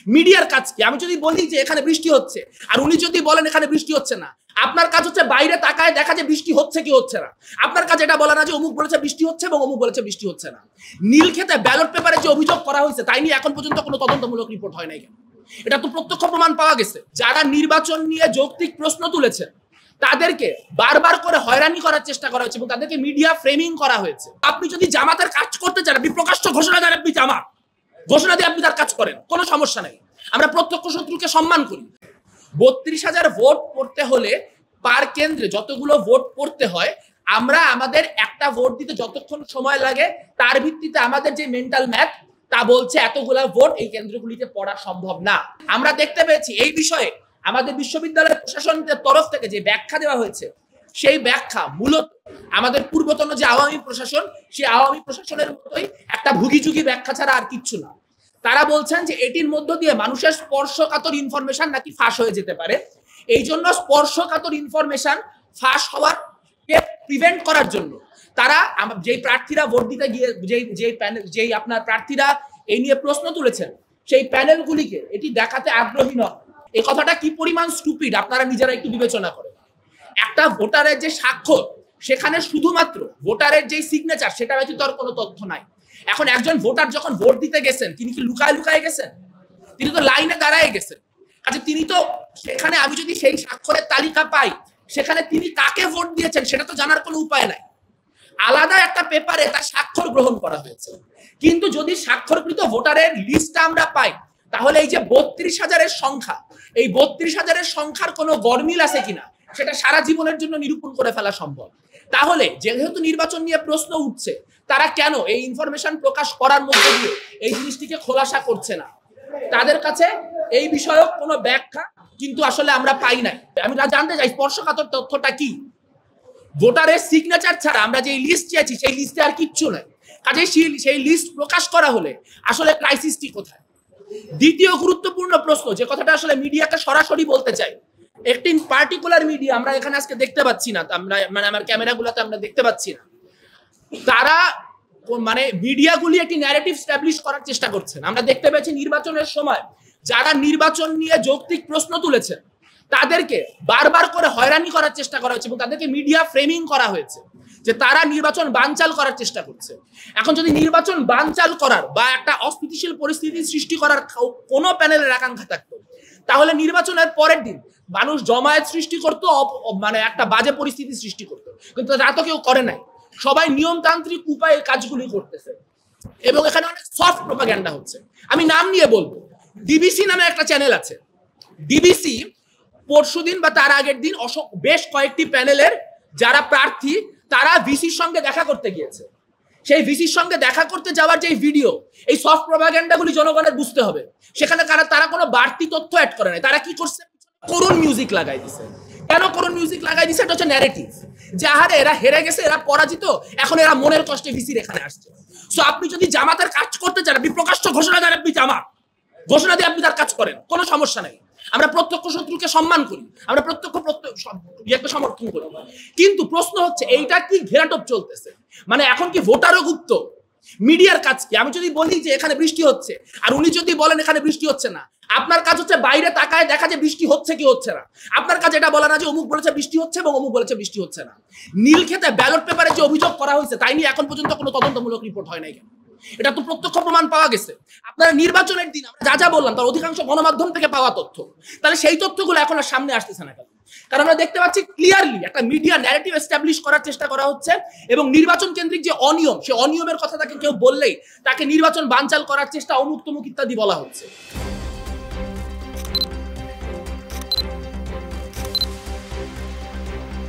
মিডিয়ার কাজ কি? আমি যদি বলি যে এখানে বৃষ্টি হচ্ছে আর উনি যদি বলেন এখানে বৃষ্টি হচ্ছে না, আপনার কাজ হচ্ছে বাইরে তাকায় দেখা যে বৃষ্টি হচ্ছে কি হচ্ছে না। আপনার কাজ এটা বলা না যে অমুক বলেছে বৃষ্টি হচ্ছে এবং অমুক বলেছে বৃষ্টি হচ্ছে না। নীলক্ষেতে ব্যালট পেপারে যে অভিযোগ করা হয়েছে তাই নিয়ে এখন পর্যন্ত কোনো তদন্তমূলক রিপোর্ট হয় নাই কেন? এটা তো প্রত্যক্ষ প্রমাণ পাওয়া গেছে। যারা নির্বাচন নিয়ে যৌক্তিক প্রশ্ন তুলেছেন তাদেরকে বারবার করে হয়রানি করার চেষ্টা করা হয়েছে এবং তাদেরকে মিডিয়া ফ্রেমিং করা হয়েছে। আপনি যদি জামাতের কাজ করতে চান, আপনি প্রকাশ্য ঘোষণা দেন আপনি জামাত, ঘোষণা দিয়ে আপনি তার কাজ করেন, কোনো সমস্যা নেই। আমরা প্রত্যক্ষ শত্রুকে সম্মান করি। 32,000 ভোট পড়তে হলে পার কেন্দ্রে যতগুলো ভোট পড়তে হয়, আমরা আমাদের একটা ভোট দিতে যতক্ষণ সময় লাগে তার ভিত্তিতে আমাদের যে মেন্টাল ম্যাথ তা বলছে এতগুলা ভোট এই কেন্দ্রগুলিতে পড়া সম্ভব না। আমরা দেখতে পেয়েছি এই বিষয়ে আমাদের বিশ্ববিদ্যালয়ের প্রশাসনের তরফ থেকে যে ব্যাখ্যা দেওয়া হয়েছে, সেই ব্যাখ্যা মূলত আমাদের পূর্বতন যে আওয়ামী প্রশাসন, সেই আওয়ামী প্রশাসনের মতোই একটা ভুগিচুগি ব্যাখ্যা ছাড়া আর কিচ্ছু না। তারা বলছেন যে এটির মধ্য দিয়ে মানুষের স্পর্শকাতর ইনফরমেশন নাকি ফাঁস হয়ে যেতে পারে। এই জন্য স্পর্শকাতর ইনফরমেশন ফাঁস হওয়ার প্রিভেন্ট করার জন্য তারা যেই প্রার্থীরা ভোট দিতে গিয়ে যেই আপনার প্রার্থীরা এই নিয়ে প্রশ্ন তুলেছেন সেই প্যানেলগুলিকে এটি দেখাতে আগ্রহী নয়। এই কথাটা কি পরিমাণ স্টুপিড আপনারা নিজেরা একটু বিবেচনা করেন। একটা ভোটারের যে স্বাক্ষর, সেখানে শুধুমাত্র ভোটারের যে সিগনেচার সেটা ব্যতীত আর কোনো তথ্য নাই। এখন একজন ভোটার যখন ভোট দিতে গেছেন তিনি কি লুকায় লুকায় গেছেন? তিনি তো লাইনে দাঁড়ায় গেছেন। আচ্ছা, তিনি তো সেখানে আমি যদি সেই স্বাক্ষরের তালিকা পাই সেখানে তিনি কাকে ভোট দিয়েছেন সেটা তো জানার কোনো উপায় নাই। আলাদা একটা পেপারে তার স্বাক্ষর গ্রহণ করা হয়েছে। কিন্তু যদি স্বাক্ষরকৃত ভোটারের লিস্টটা আমরা পাই তাহলে এই যে 32,000-এর সংখ্যা, এই 32,000-এর সংখ্যার কোনো গরমিল আছে কিনা সেটা সারা জীবনের জন্য নিরূপণ করে ফেলা সম্ভব। তাহলে যেহেতু নির্বাচন নিয়ে প্রশ্ন উঠছে, তারা কেন এই ইনফরমেশন প্রকাশ করার মধ্যে দিয়ে এই জিনিসটিকে খোলাসা করছে না? তাদের কাছে এই বিষয়ক কোনো ব্যাখ্যা কিন্তু আসলে আমরা পাই নাই। আমি জানতে চাই স্পর্শকাতর তথ্যটা কি? ভোটারের সিগনেচার ছাড়া আমরা যে লিস্ট চেয়েছি সেই লিস্টে আর কিচ্ছু নাই। কাজে সেই লিস্ট প্রকাশ করা হলে আসলে ক্রাইসিসটি কোথায়? দ্বিতীয় গুরুত্বপূর্ণ প্রশ্ন, যে কথাটা আসলে মিডিয়াকে সরাসরি বলতে চাই, একটি পার্টিকুলার মিডিয়া আমরা এখানে আজকে দেখতে পাচ্ছি না, আমরা মানে আমার ক্যামেরাগুলোতে আমরা দেখতে পাচ্ছি না, তারা মানে মিডিয়াগুলি একটি ন্যারেটিভ স্ট্যাবলিশ করার চেষ্টা করছেন। আমরা দেখতে পেয়েছি নির্বাচনের সময় যারা নির্বাচন নিয়ে যৌক্তিক প্রশ্ন তুলেছেন তাদেরকে বারবার করে হয়রানি করার চেষ্টা করা হয়েছে এবং তাদেরকে মিডিয়া ফ্রেমিং করা হয়েছে যে তারা নির্বাচন বানচাল করার চেষ্টা করছে। এখন যদি নির্বাচন বানচাল করার বা একটা অস্থিতিশীল পরিস্থিতি সৃষ্টি করার কোনো প্যানেলের আকাঙ্ক্ষা থাকতো তাহলে নির্বাচনের পরের দিন মানুষ জমায়েত সৃষ্টি করতো, মানে একটা বাজে পরিস্থিতি সৃষ্টি করতো, কিন্তু তা তো কেউ করে নাই। সবাই নিয়মতান্ত্রিক উপায়ে কাজগুলি করতেছে এবং এখানে অনেক সফট প্রপাগ্যান্ডা হচ্ছে। আমি নাম নিয়ে বলবো, ডিবিসি নামে একটা চ্যানেল আছে। ডিবিসি পরশুদিন বা তার আগের দিন বেশ কয়েকটি প্যানেলের যারা প্রার্থী তারা ভিসির সঙ্গে দেখা করতে গিয়েছে। সেই ভিসির সঙ্গে দেখা করতে যাওয়ার যে ভিডিও, এই সফট প্রপাগ্যান্ডাগুলি জনগণের বুঝতে হবে। সেখানে তারা কোনো বাড়তি তথ্য অ্যাড করে নাই। তারা কি করছে? করুণ মিউজিক লাগাই দিছে। কেন করুণ মিউজিক লাগাই দিছে? এটা হচ্ছে ন্যারেটিভ যে আহারে এরা হেরে গেছে, এরা পরাজিত, এখন এরা মনের কষ্টে ভিসির এখানে আসছে। সো আপনি যদি জামাতের কাজ করতে চান, আপনি প্রকাশ্য ঘোষণা দেন আপনি জামাত, ঘোষণা দিয়ে আপনি তার কাজ করেন, কোনো সমস্যা নেই। আমরা প্রত্যক্ষ শত্রুকে সম্মান করি, আমরা প্রত্যক্ষ সমর্থন করি। কিন্তু প্রশ্ন হচ্ছে এইটা কি ঘেরাটোপ চলতেছে? মানে এখন কি ভোটারও গুপ্ত? মিডিয়ার কাজ কি? আমি যদি বলি যে এখানে বৃষ্টি হচ্ছে আর উনি যদি বলেন এখানে বৃষ্টি হচ্ছে না, আপনার কাজ হচ্ছে বাইরে তাকায় দেখা যে বৃষ্টি হচ্ছে কি হচ্ছে না। আপনার কাজ এটা বলা না যে অমুক বলেছে বৃষ্টি হচ্ছে এবং অমুক বলেছে বৃষ্টি হচ্ছে না। নীলক্ষেতে ব্যালট পেপারে যে অভিযোগ করা হয়েছে তাই নিয়ে এখন পর্যন্ত কোনো তদন্তমূলক রিপোর্ট হয় নাই কেন? এটা তো প্রত্যক্ষ প্রমাণ পাওয়া গেছে। আপনারা নির্বাচনের দিন আমরা যা বললাম তার অধিকাংশ গণমাধ্যম থেকে পাওয়া তথ্য, তাহলে সেই তথ্যগুলো এখন আর সামনে আসতেছে না কেন? কারণ আমরা দেখতে পাচ্ছি ক্লিয়ারলি একটা মিডিয়া ন্যারেটিভ এস্টাবলিশ করার চেষ্টা করা হচ্ছে এবং নির্বাচন কেন্দ্রিক যে অনিয়ম, সেই অনিয়মের কথা তাকে কেউ বললেই তাকে নির্বাচন বানচাল করার চেষ্টা, অমুক তমুক ইত্যাদি বলা হচ্ছে।